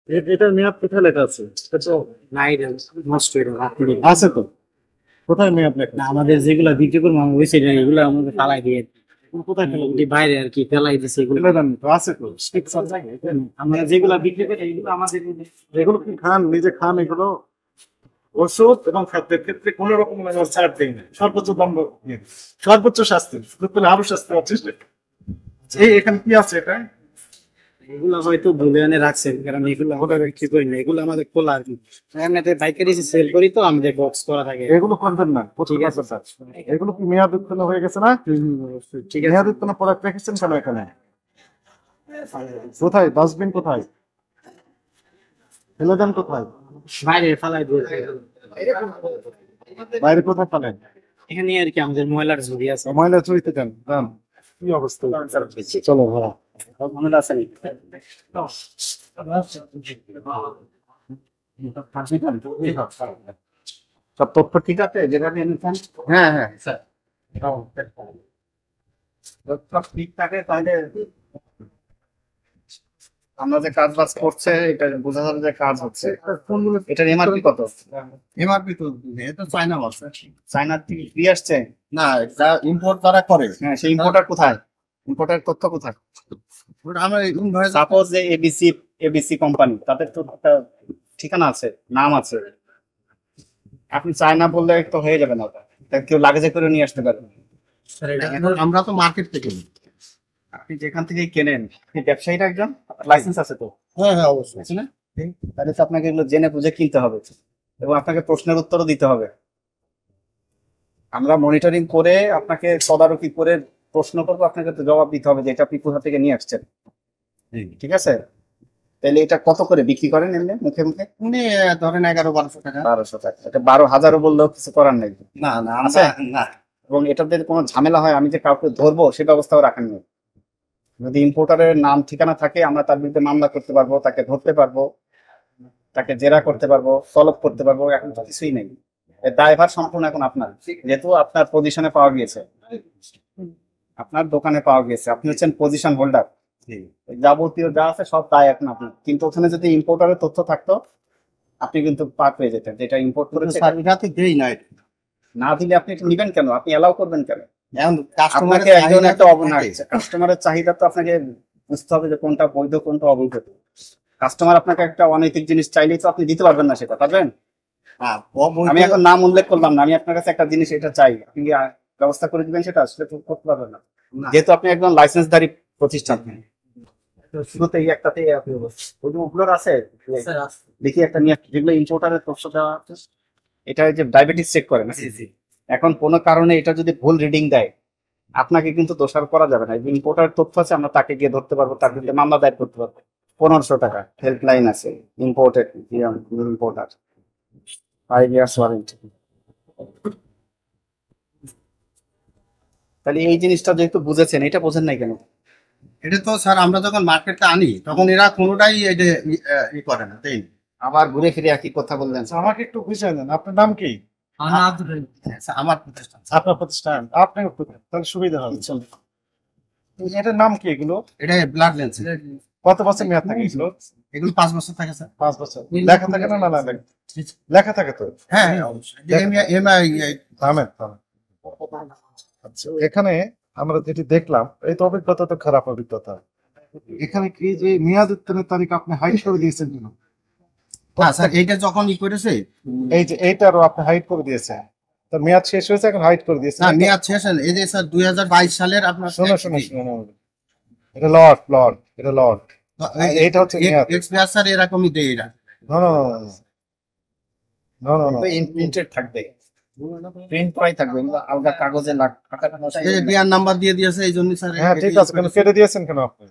এটার মেয়াদ কোথায় লেখা আছে? এটা তো নাই রে, নষ্ট হয়ে গেল। আছে তো, কোথায় মেয়াদ লেখা না, আছে? আমাদের যেগুলা বিক্রি করবো আমরা ওই সাইডে, এগুলো আমাদের ফালাই দিয়ে কোথায় ফেলে ওটি বাইরে আর কি ফেলাই দিচ্ছে এগুলো। ফেলে দেন তো, আছে তো ঠিক আছে। আমরা যেগুলা বিক্রি করি এগুলো আমাদের এগুলো কি খান, নিজে খান এগুলো? ওষুধ এবং খাদ্যের ক্ষেত্রে কোন রকম আমরা ছাড় দেই না, সর্বোচ্চ দণ্ড দিয়ে দিই। সর্বোচ্চ শাস্তি, সুযোগ পেলে আরো শাস্তি হওয়ার চেষ্টা করি। এই এখানে কি আছে এটা? এগুলো হয়তো ধুলে এনে রাখছেন, কারণ এগুলো আমরা বিক্রি করি না, এগুলো আমাদের খোলা আর কি। এমনিতে পাইকারি সেল করি তো, আমাদের বক্স করা থাকে। এগুলো করবেন না, ঠিক আছে স্যার। এগুলো কি মেয়াদ উত্তীর্ণ হয়ে গেছে না? ঠিক আছে। মেয়াদ উত্তীর্ণ প্রোডাক্ট রেখেছেন কেন এখানে? কোথায় ডাস্টবিন, কোথায় ফেলে দেন, কোথায়? বাইরে ফালাই দিয়ে বাইরে কোথায় ফেলেন? এখানে আর কি আমাদের ময়লার ঝুড়ি আছে। ময়লা চুরিতে দেন দেন। কি অবস্থা? চলো ভাড়া ময়লা আছে নাকি? সব তথ্য ঠিক আছে যেটা নিয়ে নিচ্ছেন? হ্যাঁ হ্যাঁ স্যার, সব ঠিক থাকে তাহলে আমরা যে কাজ বাজ করছে এটা বোঝা যাবে যে কাজ হচ্ছে। এটার এমআরপি কত? এমআরপি তো এটা চায়না মাল স্যার। চায়না থেকে ফ্রি আসছে? না, যা ইম্পোর্ট যারা করে হ্যাঁ, সেই ইম্পোর্টার কোথায়? ইম্পোর্টার তথ্য কোথায়? ওটা আমরা ইনভয়েস সাপোজ যে এবিসি এবিসি কোম্পানি, তাদের তো একটা ঠিকানা আছে, নাম আছে। আপনি চায়না বললে তো হয়ে যাবে না, ওটা তা কেউ লাগেজে করে নিয়ে আসতে পারবে। আমরা তো মার্কেট থেকে নিই। আপনি যেখান থেকে কেনেন আপনি ব্যবসায়ীর একজন, লাইসেন্স আছে তো, হ্যাঁ হ্যাঁ অবশ্যই। আছে না? তাহলে তো আপনাকে এগুলো জেনে বুঝে কিনতে হবে এবং আপনাকে প্রশ্নের উত্তরও দিতে হবে। আমরা মনিটরিং করে আপনাকে তদারকি করে প্রশ্ন করবো, আপনাকে তো জবাব দিতে হবে যে এটা আপনি কোথা থেকে নিয়ে আসছেন। ঠিক আছে? তাহলে এটা কত করে বিক্রি করেন এমনি মুখে মুখে? উনি ধরেন 1100-1200 টাকা। 1200 টাকা। এটা 12,000ও বললেও কিছু করার নেই। না না আছে? আমরা না। এবং এটার যদি কোনো ঝামেলা হয় আমি যে কাউকে ধরবো সে ব্যবস্থাও রাখেন নেই। যদি ইম্পোর্টারের নাম ঠিকানা থাকে আমরা তার বিরুদ্ধে মামলা করতে পারবো, তাকে ধরতে পারবো, তাকে জেরা করতে পারবো, তলব করতে পারবো। এখন তো কিছুই নেই। এর দায়ভার সম্পূর্ণ এখন আপনার, যেহেতু আপনার পজিশনে পাওয়া গিয়েছে, আপনার দোকানে পাওয়া গিয়েছে, আপনি হচ্ছেন পজিশন হোল্ডার। যাবতীয় যা আছে সব দায় এখন আপনার। কিন্তু ওখানে যদি ইম্পোর্টারের তথ্য থাকতো আপনি কিন্তু পার পেয়ে যেতেন, যেটা ইম্পোর্ট করেছে। স্যার এটাতে দেই না এটা। না দিলে আপনি এটা নিবেন কেন? আপনি এলাও করবেন কেন? এখন কাস্টমারের আপনাকে একজন একটা থাকে। কাস্টমারের চাহিদা তো আপনাকে বুঝতে হবে যে কোনটা বৈধ কোনটা অবৈধ। কাস্টমার আপনাকে একটা অনৈতিক জিনিস চাইলেই তো আপনি দিতে পারবেন না, সেটা পারবেন? হ্যাঁ, আমি এখন নাম উল্লেখ করলাম না, আমি আপনার কাছে একটা জিনিস এটা চাই, আপনি কি ব্যবস্থা করে দিবেন সেটা? সেটা তো করতে পারবেন না, যেহেতু আপনি একজন লাইসেন্সধারী প্রতিষ্ঠান। তো শুরুতেই একটাতেই আপনি ওই যে ওগুলোর আছে, দেখি একটা নিয়ে, যেগুলো ইম্পোর্টারের তথ্য দেওয়া আছে, এটা ওই যে ডায়াবেটিস চেক করে না। এখন কোনো কারণে এটা যদি ভুল রিডিং দেয় আপনাকে কিন্তু দোষারোপ করা যাবে না। ইম্পোর্টার তথ্য আছে, আমরা তাকে গিয়ে ধরতে পারবো, তার বিরুদ্ধে মামলা দায়ের করতে পারবো। 1500 টাকা হেল্পলাইন আছে, ইম্পোর্টেড ইম্পোর্টার, 5 years ওয়ারেন্টি। তাহলে এই জিনিসটা যেহেতু বুঝেছেন, এটা বোঝেন নাই কেন? এটা তো স্যার আমরা যখন মার্কেটে আনি তখন এরা কোনোটাই এই যে ই করে না, তাই না? আবার ঘুরে ফিরে একই কথা বললেন। আমাকে একটু বুঝিয়ে দেন, আপনার নাম কি? স্যার, আমার প্রতিষ্ঠান। আপনার প্রতিষ্ঠান, আপনার তাহলে সুবিধা হবে। এটার নাম কি এগুলো? এটা ব্লাড লেন্স। কত বছর মেয়াদ থাকে এগুলো? এগুলো 5 বছর থাকে স্যার। 5 বছর। লেখা থাকে না? না না, লেখা থাকে তো। হ্যাঁ হ্যাঁ অবশ্যই। এমআই থামেন থামেন। আচ্ছা, এখানে আমরা যেটি দেখলাম, এই তো অভিজ্ঞতা তো খারাপ অভিজ্ঞতা। এখানে কি যে মেয়াদ উত্তীর্ণের তারিখ আপনি হাইড করে দিয়েছেন কেন? না স্যার, এইটা যখন ই করেছে, এই যে এইটারও আপনি হাইড করে দিয়েছেন, তার মেয়াদ শেষ হয়েছে, এখন হাইড করে দিয়েছেন। না মেয়াদ শেষ হয়নি। এই যে স্যার 2022 সালের আপনার শোনো শোনো শোনো, এটা লট লট, এটা লট, এইটা হচ্ছে মেয়াদ। এক্সপিরিয়েন্স স্যার এরকমই দেয় এরা। না না না না না না, প্রিন্টেড থাকবে, প্রিন্ট করাই থাকবে, আলগা কাগজে এই যে বিআর নাম্বার দিয়ে দিয়েছে, এই জন্য স্যার। হ্যাঁ ঠিক আছে, কেন কেটে দিয়েছেন কেন আপনি?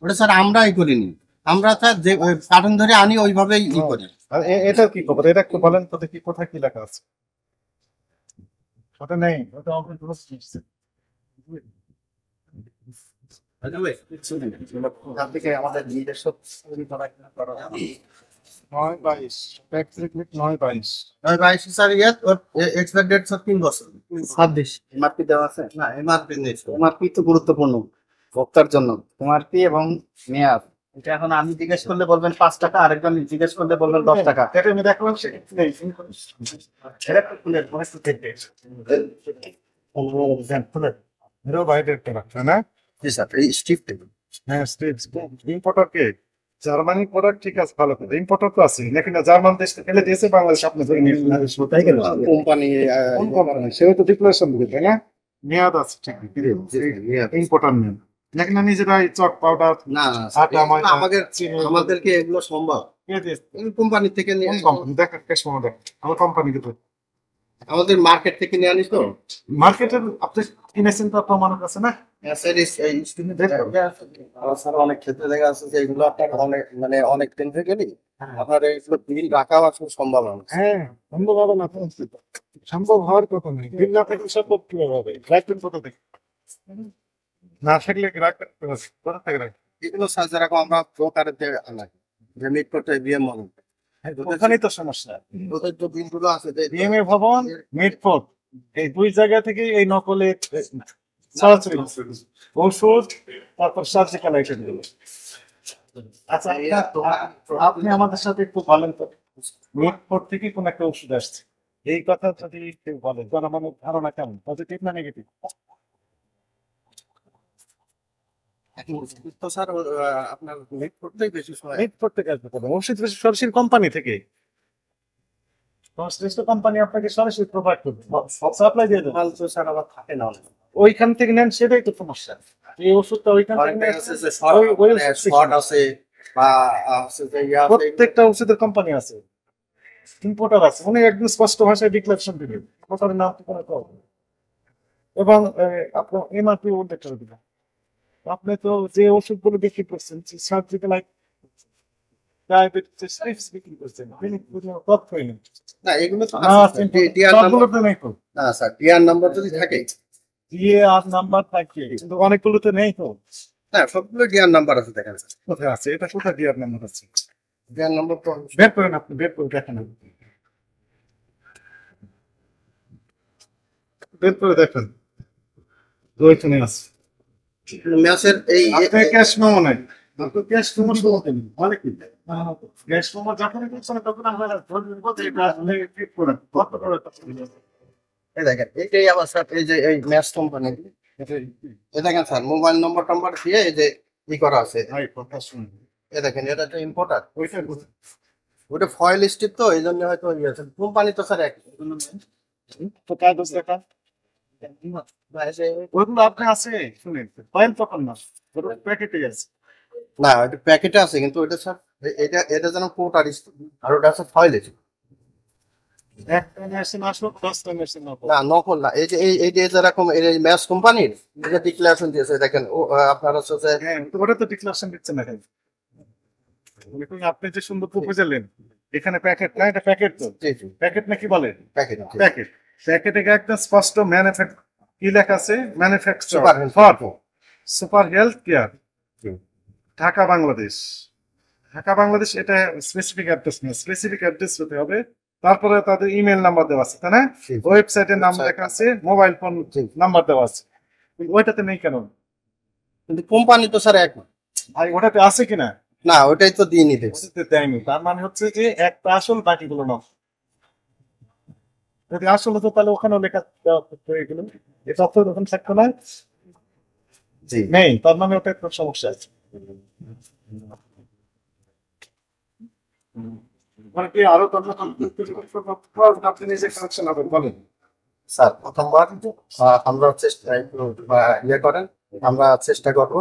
ওটা স্যার আমরাই করিনি, আমরা স্যার যে কার্টুন ধরে আনি ওইভাবেই ই করি। আর এটার কি খবর? এটা একটু বলেন তো দেখি, কোথায় কি লেখা আছে? ওটা নেই, ওটা অবৈধ হচ্ছে। আমাদের নিজস্ব 9/22, 9/22 22 স্যার এক্সপায়ার ডেট স্যার 3 বছর। 26 এমআরপি দেওয়া আছে? না এমআরপি নেই। এমআরপি তো গুরুত্বপূর্ণ ভোক্তার জন্য, এমআরপি এবং মেয়াদ। এটা এখন আমি জিজ্ঞেস করলে বলবেন 5 টাকা, আরেকজন জিজ্ঞেস করলে বলবেন 10 টাকা। এটা আমি দেখলাম সে নেই। এটা একটু খুলে পরিস্থিতি থেকে। এরও বাইরের প্রোডাক্ট না? জি স্যার, এই স্টিভ টেবিল। হ্যাঁ, স্টেটস ইম্পোর্টার কে জার্মানি প্রোডাক্ট ঠিক আছে, ভালো কথা। ইম্পোর্টার তো আছে নাকি না, জার্মান দেশ থেকে ফেলে দিয়েছে, বাংলাদেশ আপনি ধরে নিয়ে তাই গেল। কোম্পানি কোন কোম্পানি সেও তো ডিক্লারেশন দিবে তাই না? মেয়াদ আছে ঠিক ইম্পোর্টার নেন নাকি না, নিজেরাই চক পাউডার না আটা ময়দা আমাদের চিনি আমাদেরকে এগুলো সম্ভব কে দিয়েছে? কোম্পানি থেকে নিয়ে কোন কোম্পানি দেখা ক্যাশ মনে দেখ আমার কোম্পানি কিন্তু আমাদের মার্কেট থেকে নিয়ে আনিস তো। মার্কেটের আপনি কিনেছেন তো আপনার মনে আছে না? স্যার এই স্যার অনেক ক্ষেত্রে দেখা আছে যে এগুলো আপনার অনেক মানে অনেক দিন থেকে গেলি আপনার এইগুলো বিল রাখাও আসলে সম্ভব না। হ্যাঁ, সম্ভব হবে না, সম্ভব হওয়ার কথা নেই। বিল না থাকলে সম্ভব কিভাবে হবে? রাখবেন কোথা থেকে? না থাকলে রাখবেন কোথা থেকে রাখবেন? এগুলো স্যার যেরকম আমরা প্রকারের আনাই যে মিট করতে বিএম মডেল ওখানেই তো সমস্যা। ওদের যে বিলগুলো আছে যে ডিএমএ ভবন, মিটফোর্ট, এই দুই জায়গা থেকে এই নকলে সরাসরি ওষুধ, তারপর সার্জিক্যাল আইটেম গুলো। আচ্ছা, আপনি আমাদের সাথে একটু বলেন তো, মিটফোর্ট থেকে কোন একটা ওষুধ আসছে, এই কথা যদি কেউ বলে জনগণের ধারণা কেমন, পজিটিভ না নেগেটিভ? তো স্যার আপনার মিট করতেই বেশি সময় মিটফোর্ট থেকে আসবে কেন? ওষুধ সরাসরি কোম্পানি থেকে, সংশ্লিষ্ট কোম্পানি আপনাকে সরাসরি প্রোভাইড করবে, সাপ্লাই দিয়ে দেবে। মাল তো স্যার আবার থাকে না অনেক। ওইখান থেকে নেন, সেটাই তো সমস্যা। এই ওষুধটা ওইখান থেকে অনেক নেন, আছে যে ওই শর্ট আছে বা আছে যে ইয়ে আছে। প্রত্যেকটা ওষুধের কোম্পানি আছে, ইম্পোর্টার আছে, উনি একদম স্পষ্ট ভাষায় ডিক্লারেশন দিবেন ইম্পোর্টারের নাম ঠিকানা কম, এবং আপনার এমআরপি উল্লেখ করে দিবেন। আপনি তো যে ওষুধগুলো বিক্রি করছেন, সার্জিক্যাল ডায়াবেটিস বিক্রি করছেন, তথ্যই নেই। না এগুলো তো না, আছে টিআর নাম্বার। সবগুলোতে নেই তো। না স্যার টিআর নাম্বার যদি থাকে দিয়ে আর নাম্বার থাকে, কিন্তু অনেকগুলোতে নেই তো। না সবগুলো টিআর নাম্বার আছে দেখেন স্যার। কোথায় আছে এটা? কোথায় দিয়ে নাম্বার আছে? টিআর নাম্বার তো বের করেন, আপনি বের করে দেখেন, বের করে দেখেন, ওইখানে আছে। ম্যাচের এই আপনার ক্যাশ মেমো নাই, আপনার ক্যাশ মেমো শুরুতে নেই, মানে কি ক্যাশ মেমো যখনই করছেন তখন আমরা বলতে এটা আসলে ঠিক করে কত করে এই দেখেন এইটাই আবার স্যার এই যে এই ম্যাচ কোম্পানি এই দেখেন স্যার মোবাইল নম্বর টাম্বার দিয়ে এই যে ই করা আছে। ভাই কথা শুনুন, এই দেখেন এটা তো ইম্পোর্টার, ওইটা ওটা ফয়েল স্টিপ তো এই জন্য হয়তো ইয়ে আছে। কোম্পানি তো স্যার একই। তো কাগজ দেখা ওইগুলো আপনি আছে, শুনেন ফাইল তখন না, প্যাকেটে আছে। না এটা প্যাকেটে আছে কিন্তু ওইটা স্যার এটা এটা যেন কোটার আর ওটা আছে ফয়েল স্টিপ। একটা মেশিন আসলো, 10টা মেশিন না। না নকল না, এই যে এই যে যেরকম এই ম্যাচ কোম্পানির এই যে ডিক্লারেশন দিয়েছে দেখেন ও আপনার হচ্ছে যে হ্যাঁ, তো ওটা তো ডিক্লারেশন দিচ্ছে না। আপনি যে সুন্দর প্রপোজাল নেন, এখানে প্যাকেট না, এটা প্যাকেট তো, জি জি প্যাকেট নাকি বলে? প্যাকেট প্যাকেট, প্যাকেটে একদম স্পষ্ট কি লেখা আছে? Manufacture super for super health care, হুম। ঢাকা বাংলাদেশ। ঢাকা বাংলাদেশ, এটা স্পেসিফিক অ্যাড্রেস না, স্পেসিফিক অ্যাড্রেস হতে হবে। তারপরে তাদের ইমেল নাম্বার দেওয়া আছে, তাই না? জি। ওয়েবসাইটের নাম লেখা আছে, মোবাইল ফোন জি। নাম্বার দেওয়া আছে, কিন্তু ওইটাতে নেই কেন? কিন্তু কোম্পানি তো স্যার এক ভাই ওটাতে আছে কিনা? না, ওটাই তো দিয়ে নিতে ওটাতে দেয়নি, তার মানে হচ্ছে যে একটা আসল, বাকিগুলো না। যদি আসল হতো তাহলে ওখানেও লেখা দেওয়া হয়ে গেল, এই তথ্য ওখানে থাকতো না, জি নেই, তার মানে ওটা একটা সমস্যা আছে। মানে কি আরো তথ্য আপনি নিজে কানেকশন হবে বলেন? স্যার প্রথমবার আমরা চেষ্টা একটু ইয়ে করেন, আমরা চেষ্টা করব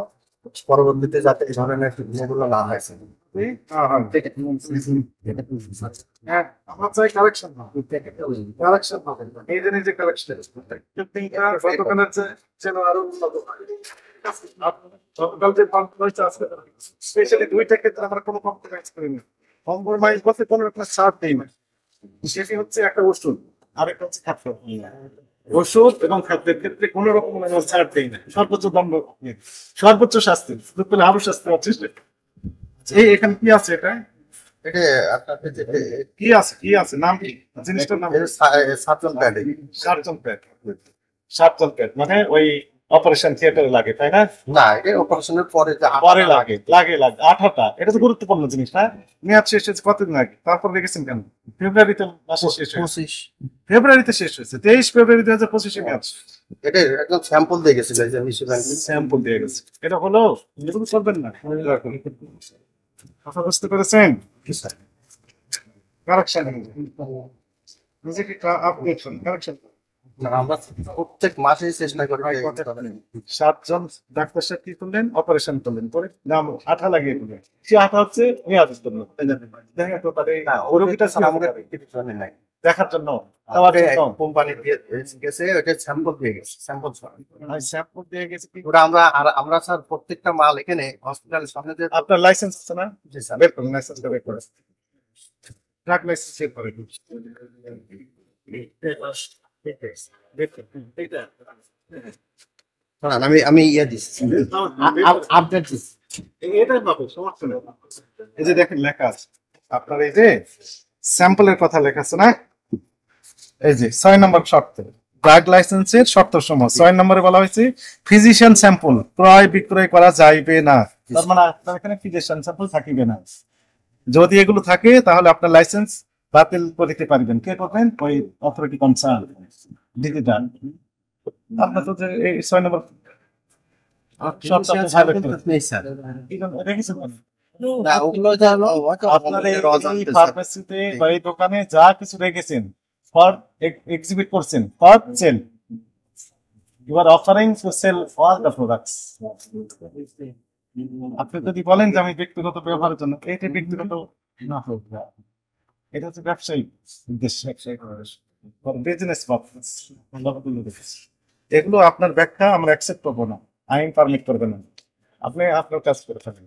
পরবর্তীতে যাতে এই ধরনের যেগুলো না হয় স্যার। হ্যাঁ, আমরা চাই কালেকশন হবে, কালেকশন হবে, এই যে নিজে কালেকশন গতকালের যেন আরো উন্নত হয়। গতকাল যে কম্প্রোমাইজ আছে, স্পেশালি দুইটা ক্ষেত্রে আমরা কোনো কম্প্রোমাইজ করিনি। কম্প্রোমাইজ বলতে কোনো রকম ছাড় নেই না, সেটি হচ্ছে একটা ওষুধ, আরেকটা হচ্ছে খাদ্য। ওষুধ এবং খাদ্যের ক্ষেত্রে কোন রকম ছাড় দেই না, সর্বোচ্চ দণ্ড, সর্বোচ্চ শাস্তি, পেলে আরো শাস্তি আছে। এই এখানে কি আছে? এটা এটা আপনাদের যে কি আছে? কি আছে? নাম কি জিনিসটার নাম? Surgeon pad. Surgeon pad. Surgeon pad মানে ওই অপারেশন থিয়েটারে লাগে, তাই না? না, এটা অপারেশনের পরে যে পরে লাগে আঠাটা, এটা তো গুরুত্বপূর্ণ জিনিস না? মেয়াদ শেষ হয়েছে কতদিন আগে, তারপর রেখেছেন কেন? ফেব্রুয়ারিতে মাসে শেষ হয়েছে, 25। ফেব্রুয়ারিতে শেষ হয়েছে, 23 ফেব্রুয়ারি 2025 মেয়াদ। এটা একদম স্যাম্পল দিয়ে গেছিল এই যে মিশি ব্যাংক। স্যাম্পল দিয়ে গেছে, এটা হলো এরকম করবেন না। কথা বুঝতে পেরেছেন? কারেকশন নিজেকে আপডেট করুন, কারেকশন। আমরা প্রত্যেক মাসেই চেষ্টা করি যে 7 জন ডাক্তার সাহেব কি করলেন, অপারেশন করলেন, করে নাম আঠা লাগিয়ে দিলেন, সে আঠা হচ্ছে মেয়াদ উত্তীর্ণ। দেখা তো তাদের রোগীটা আমাদের কিছু জানি নাই। দেখার জন্য দেওয়ার জন্য কোম্পানি দিয়ে গেছে, ওটা স্যাম্পল দিয়ে গেছে, স্যাম্পল স্যাম্পল দিয়ে গেছে কি। ওটা আমরা স্যার প্রত্যেকটা মাল এখানে হসপিটালের সামনে যে আপনার লাইসেন্স আছে না? জি স্যার। বের করুন, লাইসেন্সটা বের করে, ট্রাক লাইসেন্স চেক করে আমি ইয়ে দিচ্ছি, আপডেট দিচ্ছি। এটাই পাবে, সমস্যা নেই। এই যে দেখেন লেখা আছে আপনার, এই যে স্যাম্পলের কথা লেখা আছে না, এই যে 6 নম্বর শর্ত, ড্রাগ লাইসেন্সের শর্ত সমূহ 6 নম্বরে বলা হয়েছে ফিজিশিয়ান স্যাম্পল ক্রয় বিক্রয় করা যাইবে না। তার মানে আপনার এখানে ফিজিশিয়ান স্যাম্পল থাকিবে না। যদি এগুলো থাকে তাহলে আপনার লাইসেন্স বাতিল করিতে পারবেন। কে করবেন? ওই অথরিটি কনসার্ন ডিজিটাল। আপনার তো এই 6 নম্বর শর্ত আপনি ভালো করে নেই স্যার। রেখেছেন না? না, ওগুলো যা হলো আপনার এই ফার্মেসিতে বা এই দোকানে যা কিছু রেখেছেন ফর এক্সিবিট করছেন for sale, you are offering to sell all the products. আপনি যদি বলেন যে আমি ব্যক্তিগত ব্যবহারের জন্য, এটা ব্যক্তিগত না হোক, এটা হচ্ছে ব্যবসায়িক উদ্দেশ্য, বিজনেস পারপাস। এগুলো আপনার ব্যাখ্যা আমরা অ্যাকসেপ্ট করবো না, আইন পারমিট করবে না। আপনি আপনার কাজ করে থাকেন।